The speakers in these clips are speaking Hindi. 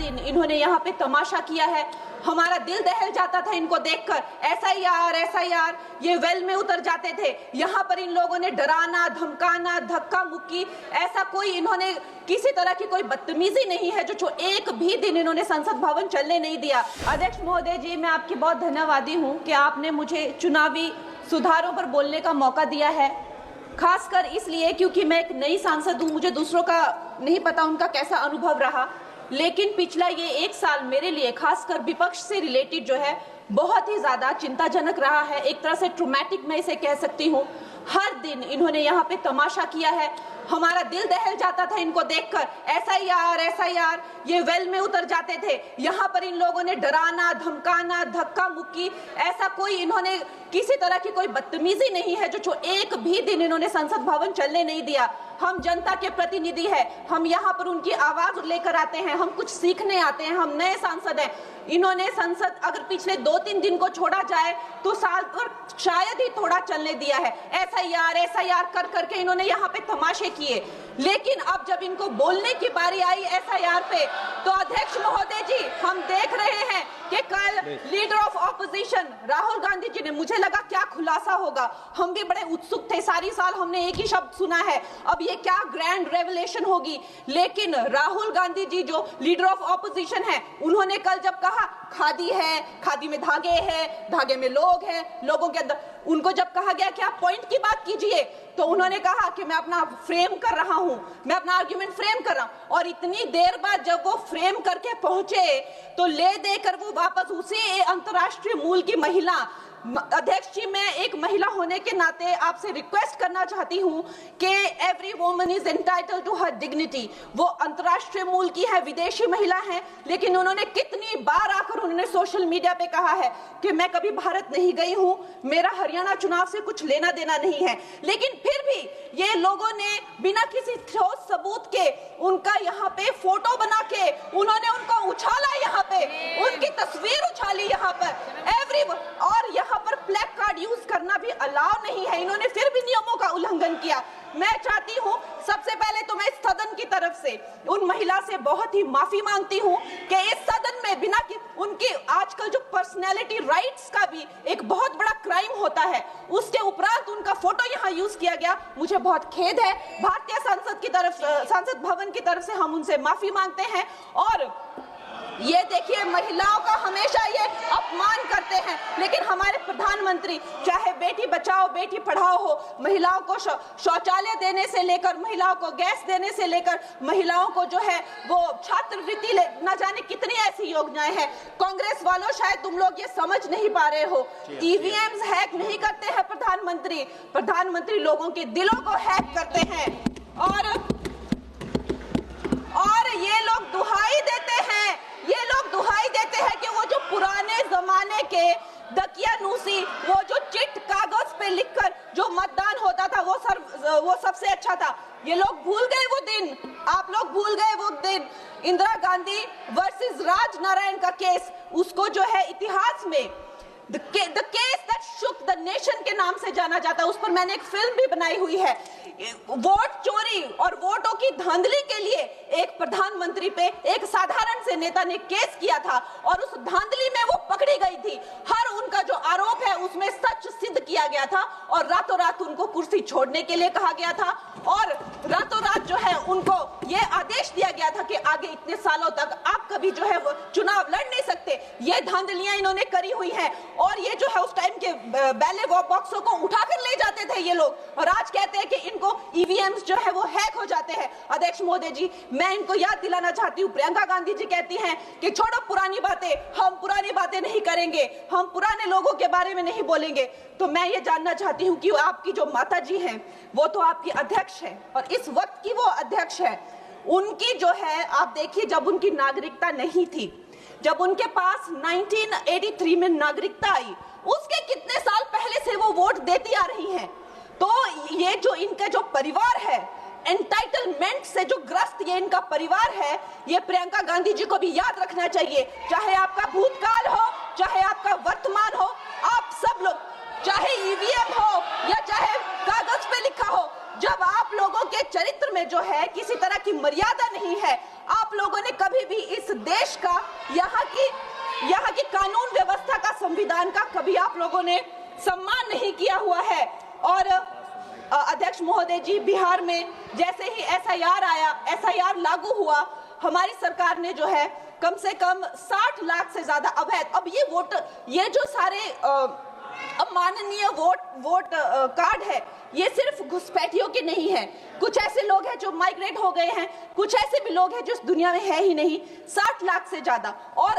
दिन इन्होंने यहाँ पे तमाशा किया है। हमारा दिल दहल जाता था इनको देखकर। एसआईआर ये वेल में उतर जाते थे। यहाँ पर इन लोगों ने डराना, धमकाना, धक्का मुक्की, ऐसा कोई इन्होंने किसी तरह की कोई बदतमीजी नहीं है जो एक भी दिन इन्होंने संसद भवन चलने नहीं दिया। अध्यक्ष महोदय जी, मैं आपकी बहुत धन्यवादी हूँ कि आपने मुझे चुनावी सुधारों पर बोलने का मौका दिया है, खासकर इसलिए क्योंकि मैं एक नई सांसद हूँ, मुझे दूसरों का नहीं पता उनका कैसा अनुभव रहा, लेकिन पिछला ये 1 साल मेरे लिए खासकर विपक्ष से रिलेटेड जो है बहुत ही ज्यादा चिंताजनक रहा है। एक तरह से ट्रॉमेटिक मैं इसे कह सकती हूँ। हर दिन इन्होंने यहाँ पे तमाशा किया है। हमारा दिल दहल जाता था इनको देखकर। एसआईआर ये वेल में उतर जाते थे। यहाँ पर इन लोगों ने डराना, धमकाना, धक्का मुक्की, ऐसा कोई इन्होंने किसी तरह की कोई बदतमीजी नहीं है जो एक भी दिन इन्होंने संसद भवन चलने नहीं दिया। हम जनता के प्रतिनिधि हैं, हम यहाँ पर उनकी आवाज लेकर आते हैं, हम कुछ सीखने आते हैं, हम नए सांसद हैं। इन्होंने संसद अगर पिछले 2-3 दिन को छोड़ा जाए तो साल भर शायद ही थोड़ा चलने दिया है। एसआईआर कर करके इन्होंने यहाँ पे तमाशे किए, लेकिन अब जब इनको बोलने की बारी आई एसआईआर पे, तो अध्यक्ष महोदय जी, हम देख रहे हैं कि कल leader of opposition Rahul Gandhi ji ने, मुझे लगा क्या खुलासा होगा, हम भी बड़े उत्सुक थे, सारी साल हमने एक ही शब्द सुना है, अब ये क्या ग्रैंड रेवलेशन होगी। लेकिन राहुल गांधी जी जो लीडर ऑफ ऑपोजिशन है, उन्होंने कल जब कहा खादी है, खादी में धागे हैं, धागे में लोग हैं, लोगों के अंदर, उनको जब कहा गया कि आप पॉइंट की बात कीजिए, तो उन्होंने कहा कि मैं अपना फ्रेम कर रहा हूं, मैं अपना आर्ग्यूमेंट फ्रेम कर रहा हूं। और इतनी देर बाद जब वो फ्रेम करके पहुंचे तो ले देकर वो वापस उसी अंतर्राष्ट्रीय मूल की महिला। अध्यक्ष जी, मैं एक महिला होने के नाते आपसे रिक्वेस्ट करना चाहती हूं कि every woman is entitled to her dignity. वो अंतर्राष्ट्रीय मूल की है, विदेशी महिला है, लेकिन उन्होंने कितनी बार आकर उन्होंने सोशल मीडिया पे कहा है कि मैं कभी भारत नहीं गई हूं, मेरा हरियाणा चुनाव से कुछ लेना देना नहीं है। लेकिन फिर भी ये लोगों ने बिना किसी ठोस सबूत के उनका यहाँ पे फोटो बना के उन्होंने उनको उछाला, यहाँ पे उनकी तस्वीर उछाली यहाँ पर और यहाँ पर प्लेक कार्ड यूज करना भी अलाउ नहीं है। इन्होंने फिर भी नियमों का उल्लंघन किया। मैं चाहती हूँ सबसे पहले तो मैं इस सदन की तरफ से उन महिला से बहुत ही माफी मांगती हूँ कि इस सदन में बिना कि उनकी आजकल जो पर्सनैलिटी राइट्स का भी एक बहुत बड़ा क्राइम होता है, उसके उपरांत उनका फोटो यहाँ यूज किया गया। मुझे बहुत खेद है। भारतीय संसद भवन की तरफ से हम उनसे माफी मांगते हैं। और ये देखिए, महिलाओं का हमेशा ये अपमान करते हैं, लेकिन हमारे प्रधानमंत्री चाहे बेटी बचाओ बेटी पढ़ाओ हो, महिलाओं को शौचालय देने से लेकर, महिलाओं को गैस देने से लेकर, महिलाओं को जो है वो छात्रवृत्ति न जाने कितनी ऐसी योजनाएं हैं। कांग्रेस वालों, शायद तुम लोग ये समझ नहीं पा रहे हो, ईवीएम्स हैक नहीं करते हैं प्रधानमंत्री लोगों के दिलों को हैक करते हैं। और ये लोग दुहाई देते हैं कि वो जो पुराने जमाने के दकियानूसी, वो जो चिट कागज पे लिखकर जो मतदान होता था वो सबसे अच्छा था। ये लोग भूल गए वो दिन, आप लोग भूल गए वो दिन। इंदिरा गांधी वर्सेस राजनारायण का केस, उसको जो है इतिहास में The case that shook the nation के नाम से जाना जाता है। उस पर मैंने एक फिल्म भी बनाई हुई है। वोट चोरी और वोटों की धांधली के लिए एक प्रधानमंत्री पे एक साधारण से नेता ने केस किया था और उस धांधली में वो पकड़ी गई थी। हर उनका जो आरोप है उसमें सच सिद्ध किया गया था और रातों रात उनको कुर्सी छोड़ने के लिए कहा गया था और रातों रात जो है उनको ये आदेश दिया गया था कि आगे इतने सालों तक आप कभी जो है वो चुनाव लड़ नहीं सकते। ये धांधलियां इन्होंने करी हुई हैं और ये जो है उस टाइम के बैलेट बॉक्सों को उठाकर ले जाते थे ये लोग, और आज कहते हैं कि इनको ईवीएम्स जो है वो हैक हो जाते हैं। अध्यक्ष महोदय जी, मैं इनको याद दिलाना चाहती हूँ, प्रियंका गांधी जी कहती हैं कि छोड़ो पुरानी बातें, हम पुरानी बातें नहीं करेंगे, हम पुराने लोगों के बारे में नहीं बोलेंगे। तो मैं ये जानना चाहती हूँ कि आपकी जो माता जी हैं वो तो आपकी अध्यक्ष है और इस वक्त की वो अध्यक्ष है, उनकी जो है आप देखिए, जब उनकी नागरिकता नहीं थी, जब उनके पास 1983 में नागरिकता आई, उसके कितने साल पहले से वो वोट देती आ रही हैं। तो ये जो इनका जो परिवार है, एंटाइटलमेंट से जो ग्रस्त ये इनका परिवार है, ये प्रियंका गांधी जी को भी याद रखना चाहिए। चाहे आपका भूतकाल हो, चाहे आपका वर्तमान हो, आप सब लोग, चाहे ईवीएम हो या चाहे कागज पे लिखा हो, जब आप लोगों के चरित्र में जो है किसी तरह की मर्यादा नहीं है, आप लोगों ने कभी भी इस देश देश का, यहाँ की कानून व्यवस्था का, संविधान का कभी आप लोगों ने सम्मान नहीं किया हुआ है। और अध्यक्ष महोदय जी, बिहार में जैसे ही एसआईआर आया, एसआईआर लागू हुआ, हमारी सरकार ने जो है कम से कम 60 लाख से ज्यादा अवैध, अब ये जो सारे अमाननीय वोट कार्ड है, ये सिर्फ घुसपैठियों के नहीं है। कुछ ऐसे लोग हैं जो माइग्रेट हो गए हैं, कुछ ऐसे भी लोग हैं जो इस दुनिया में है ही नहीं। 60 लाख से ज्यादा। और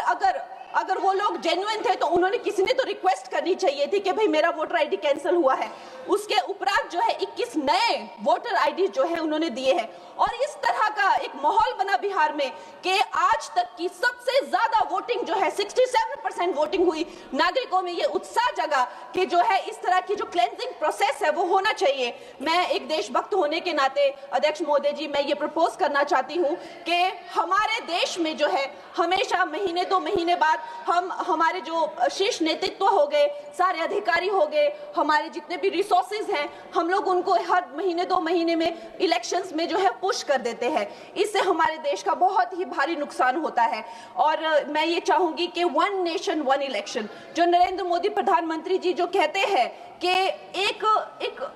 अगर वो लोग जेन्युइन थे तो उन्होंने, किसी ने तो रिक्वेस्ट करनी चाहिए थी कि भाई मेरा वोटर आईडी कैंसिल हुआ है। उसके उपरांत जो है 21 नए वोटर आईडी जो है उन्होंने दिए हैं। और इस तरह का एक माहौल बना बिहार में कि आज तक की सबसे ज्यादा वोटिंग जो है 67% वोटिंग हुई। नागरिकों में ये उत्साह जगा कि जो है इस तरह की जो क्लेंजिंग प्रोसेस है वो होना चाहिए। मैं एक देशभक्त होने के नाते अध्यक्ष महोदय जी, मैं ये प्रपोज करना चाहती हूँ कि हमारे देश में जो है हमेशा महीने 2 महीने बाद हमारे जो शीर्ष नेतृत्व हो गए, सारे अधिकारी हो गए, हमारे जितने भी रिसोर्सेज हैं, हम लोग उनको हर महीने 2 महीने में इलेक्शंस में जो है पुश कर देते हैं। इससे हमारे देश का बहुत ही भारी नुकसान होता है। और मैं ये चाहूंगी कि 1 नेशन 1 इलेक्शन, जो नरेंद्र मोदी प्रधानमंत्री जी जो कहते हैं कि एक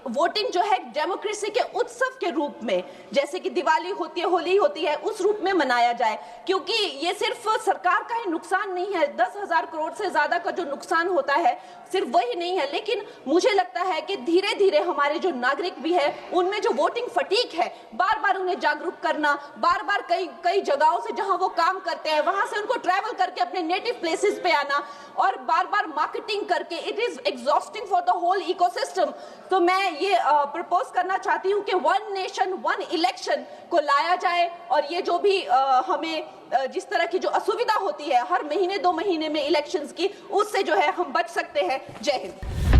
वोटिंग जो है डेमोक्रेसी के उत्सव के रूप में, जैसे कि दिवाली होती है, होली होती है, उस रूप में मनाया जाए। क्योंकि ये सिर्फ सरकार का ही नुकसान नहीं है, 10,000 करोड़ से ज्यादा का जो नुकसान होता है सिर्फ वही नहीं है, लेकिन मुझे लगता है कि धीरे धीरे हमारे जो नागरिक भी है उनमें जो वोटिंग फटीक है, बार बार उन्हें जागरूक करना, बार बार कई जगहों से जहां वो काम करते हैं वहां से उनको ट्रैवल करके अपने नेटिव प्लेसेस पे आना और बार बार मार्केटिंग करके, it is exhausting for the whole ecosystem. तो मैं ये प्रपोज करना चाहती हूँ कि 1 नेशन 1 इलेक्शन को लाया जाए। और ये जो भी हमें जिस तरह की जो असुविधा होती है हर महीने 2 महीने में इलेक्शंस की, उससे जो है हम बच सकते हैं। जय हिंद।